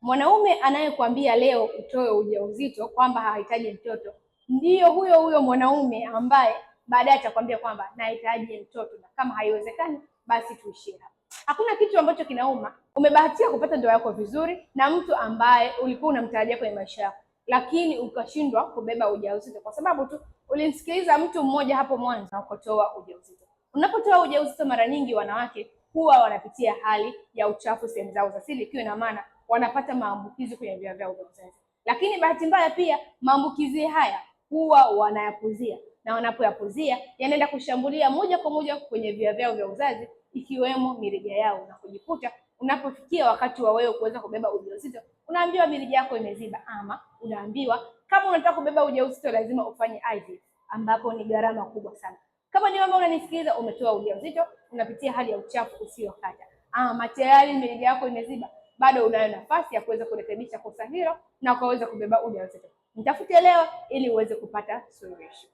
Mwanaume anayekwambia leo utoe ujauzito kwamba hahitaji mtoto, ndiyo huyo huyo mwanaume ambaye baadaye atakwambia kwamba nahitaji mtoto, na kama haiwezekani basi tuishie hapa. Hakuna kitu ambacho kinauma. Umebahatika kupata ndoa yako vizuri na mtu ambaye ulikuwa unamtarajia kwenye maisha yako, lakini ukashindwa kubeba ujauzito kwa sababu tu ulimsikiliza mtu mmoja hapo mwanzo na ukotoa ujauzito. Unapotoa ujauzito, mara nyingi wanawake huwa wanapitia hali ya uchafu sehemu zao za siri, ikiwa ina maana wanapata maambukizi kwenye via vyao vya uzazi. Lakini bahati mbaya pia maambukizi haya huwa wanayapuzia, na wanapoyapuzia yanaenda kushambulia moja kwa moja kwenye via vyao vya uzazi, ikiwemo mirija yao, na kujikuta unapofikia wakati wa wewe kuweza kubeba ujauzito unaambiwa mirija yako imeziba, ama unaambiwa kama unataka kubeba ujauzito lazima ufanye IVF, ambapo ni gharama kubwa sana. Kama ni wewe unanisikiliza, umetoa ujauzito, unapitia hali ya uchafu usiyokata, ama tayari mirija yako imeziba, bado unayo nafasi ya kuweza kurekebisha kosa hilo na ukaweza kubeba ujauzito. Nitafute leo ili uweze kupata suluhisho.